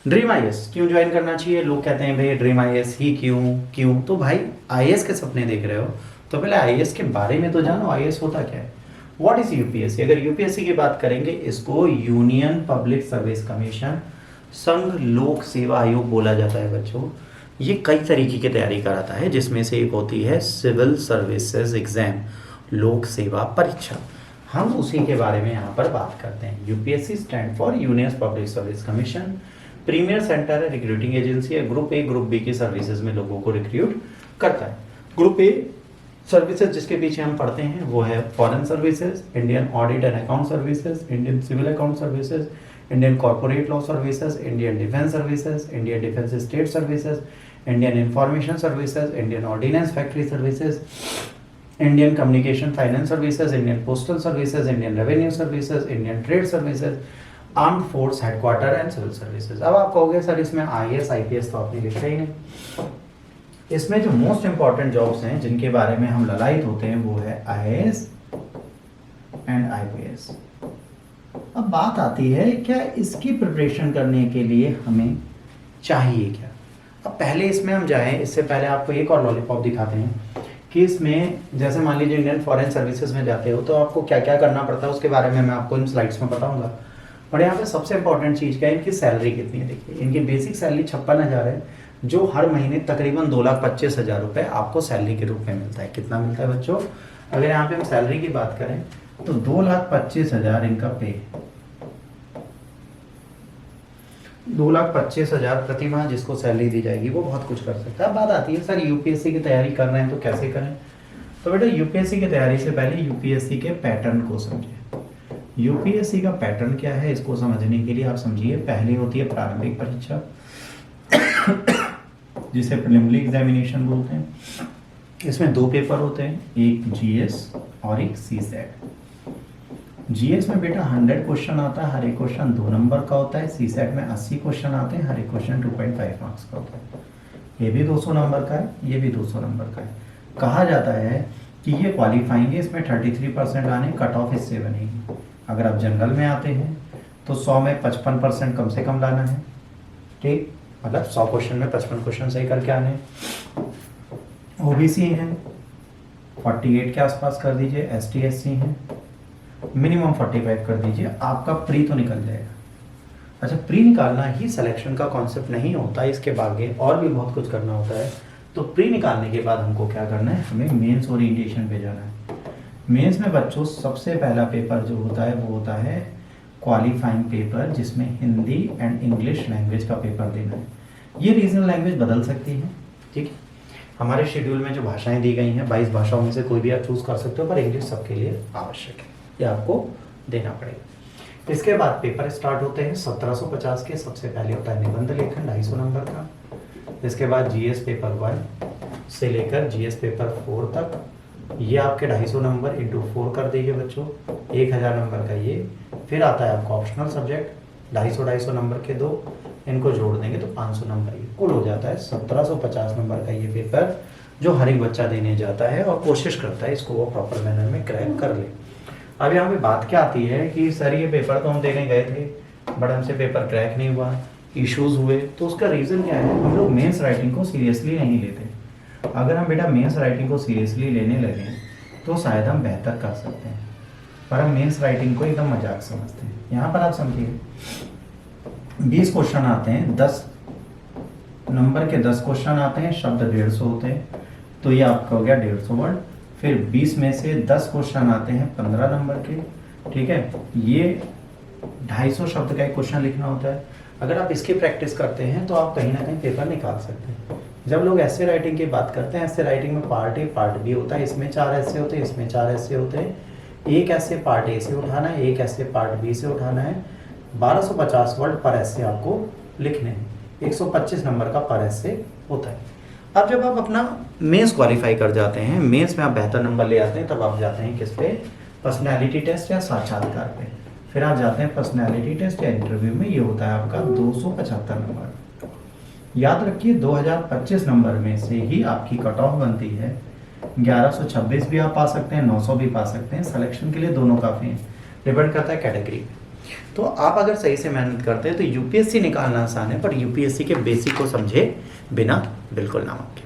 Dream IAS क्यों join करना चाहिए? लोग कहते हैं भाई ड्रीम आईएएस ही क्यों क्यों? तो भाई आईएएस के सपने देख रहे हो तो पहले आईएएस के बारे में तो जानो, आईएएस होता क्या है। What is UPSC? अगर यूपीएससी की बात करेंगे, इसको यूनियन पब्लिक सर्विस कमीशन, संघ लोक सेवा आयोग बोला जाता है बच्चों। ये कई तरीके की तैयारी कराता है, जिसमें से एक होती है सिविल सर्विसेज एग्जाम, लोक सेवा परीक्षा। हम उसी के बारे में यहाँ पर बात करते हैं। UPSC stand for Union Public Service Commission. Premier centre है, रिक्रूटिंग एजेंसी है। ग्रुप ए ग्रुप बी की सर्विसेज में लोगों को रिक्रूट करता है। ग्रुप ए सर्विसेज जिसके पीछे हम पढ़ते हैं वो है foreign services, Indian audit and account services, Indian civil account services, Indian corporate law services, Indian defence services, Indian defence state services, Indian information services, Indian ordnance factory services, Indian communication finance services, Indian postal services, Indian revenue services, Indian trade services, armed force headquarter and civil services. अब आप कहोगे sir इसमें IAS IPS तो आपने लिखा ही नहीं। इसमें जो मोस्ट इंपॉर्टेंट जॉब्स हैं जिनके बारे में हम ललायित होते हैं वो है आईएएस एंड आईपीएस। अब बात आती है क्या इसकी प्रिपरेशन करने के लिए हमें चाहिए क्या? अब पहले इसमें हम जाएं, इससे पहले आपको एक और लॉलीपॉप दिखाते हैं कि इसमें जैसे मान लीजिए इंडियन फॉरेन सर्विसेज में जाते हो तो आपको क्या क्या करना पड़ता है उसके बारे में मैं आपको इन स्लाइड्स में बताऊंगा। और यहाँ पे सबसे इंपॉर्टेंट चीज़ क्या है, इनकी सैलरी कितनी है। देखिए इनकी बेसिक सैलरी 56,000 है, जो हर महीने तकरीबन 2,25,000 रुपये आपको सैलरी के रूप में मिलता है। कितना मिलता है बच्चों? अगर यहाँ पे हम सैलरी की बात करें तो 2,25,000 इनका पे, 2,25,000 प्रति माह जिसको सैलरी दी जाएगी वो बहुत कुछ कर सकता है। अब बात आती है सर यूपीएससी की तैयारी कर रहे हैं तो कैसे करें? तो बेटा यूपीएससी की तैयारी से पहले यूपीएससी के पैटर्न को समझें। यूपीएससी का पैटर्न क्या है इसको समझने के लिए आप समझिए, पहली होती है प्रारंभिक परीक्षा जिसे प्रिलिमिनरी एग्जामिनेशन बोलते हैं। इसमें 2 पेपर होते हैं, एक जीएस और एक सीसेट। जीएस में बेटा 100 क्वेश्चन आता है, हर एक क्वेश्चन 2 नंबर का होता है। सीसेट में 80 क्वेश्चन आते हैं, हर एक क्वेश्चन 2.5 मार्क्स का होता है। ये भी 200 नंबर का है, ये भी 200 नंबर का है। कहा जाता है कि ये क्वालिफाइंग है, इसमें 33% आने, कट ऑफ इससे बनेगी। अगर आप जनरल में आते हैं तो 100 में 55% कम से कम लाना है, ठीक, मतलब 100 क्वेश्चन में 55 क्वेश्चन सही करके आने। ओबीसी हैं 48 के आसपास कर दीजिए, एसटी एससी हैं मिनिमम 45 कर दीजिए, आपका प्री तो निकल जाएगा। अच्छा, प्री निकालना ही सिलेक्शन का कॉन्सेप्ट नहीं होता, इसके आगे और भी बहुत कुछ करना होता है। तो प्री निकालने के बाद हमको क्या करना है, हमें मेंस ओरिएंटेशन पे जाना है। मेंस में बच्चों सबसे पहला पेपर जो होता है वो होता है क्वालिफाइंग पेपर, जिसमें हिंदी एंड इंग्लिश लैंग्वेज का पेपर देना है। ये रीजनल लैंग्वेज बदल सकती है, ठीक है। हमारे शेड्यूल में जो भाषाएं दी गई हैं 22 भाषाओं में से कोई भी आप चूज कर सकते हो, पर इंग्लिश सबके लिए आवश्यक है, ये आपको देना पड़ेगा। इसके बाद पेपर स्टार्ट होते हैं 1750 के। सबसे पहले होता है निबंध लेखन 250 नंबर का। इसके बाद जीएस पेपर 1 से लेकर जीएस पेपर 4 तक, ये आपके 250 नंबर इंटू 4 कर देंगे बच्चों, 1000 नंबर का ये। फिर आता है आपका ऑप्शनल सब्जेक्ट 250 नंबर के 2, इनको जोड़ देंगे तो 500 नंबर, ये कुल हो जाता है 1750 नंबर का ये पेपर, जो हर एक बच्चा देने जाता है और कोशिश करता है इसको वो प्रॉपर मैनर में क्रैक कर ले। अब यहाँ पे बात क्या आती है कि सर ये पेपर तो हम देने गए थे बट हमसे पेपर क्रैक नहीं हुआ, इश्यूज हुए। तो उसका रीज़न क्या है, हम लोग मेंस राइटिंग को सीरियसली नहीं लेते। अगर हम बेटा मेंस राइटिंग को सीरियसली लेने लगे तो शायद हम बेहतर कर सकते हैं, पर हम मेंस राइटिंग को एकदम मजाक समझते हैं। यहाँ पर आप समझिए 20 क्वेश्चन आते हैं, 10 नंबर के 10 क्वेश्चन आते हैं, शब्द 150 होते हैं, तो ये आपका हो गया 150 वर्ड। फिर 20 में से 10 क्वेश्चन आते हैं 15 नंबर के, ठीक है, ये 250 शब्द का एक क्वेश्चन लिखना होता है। अगर आप इसकी प्रैक्टिस करते हैं तो आप कहीं ना कहीं पेपर निकाल सकते हैं। जब लोग ऐसे राइटिंग की बात करते हैं, ऐसे राइटिंग में पार्ट ए पार्ट बी होता है, इसमें 4 ऐसे होते हैं, इसमें 4 ऐसे होते हैं। एक ऐसे पार्ट ए से उठाना है, एक ऐसे पार्ट बी से उठाना है। 1250 वर्ड पर ऐसे आपको लिखने हैं, 125 नंबर का पर ऐसे होता है। अब जब आप अपना मेंस क्वालिफाई कर जाते हैं, मेंस में आप बेहतर नंबर ले आते हैं, तब आप जाते हैं किस पे, पर्सनैलिटी टेस्ट या साक्षात्कार पे। फिर आप जाते हैं पर्सनैलिटी टेस्ट या इंटरव्यू में, ये होता है आपका 275 नंबर। याद रखिए 2025 नंबर में से ही आपकी कट ऑफ बनती है। 1126 भी आप पा सकते हैं, 900 भी पा सकते हैं, सिलेक्शन के लिए दोनों काफ़ी हैं, डिपेंड करता है कैटेगरी पे। तो आप अगर सही से मेहनत करते हैं तो यूपीएससी निकालना आसान है, पर यूपीएससी के बेसिक को समझे बिना बिल्कुल नामुमकिन।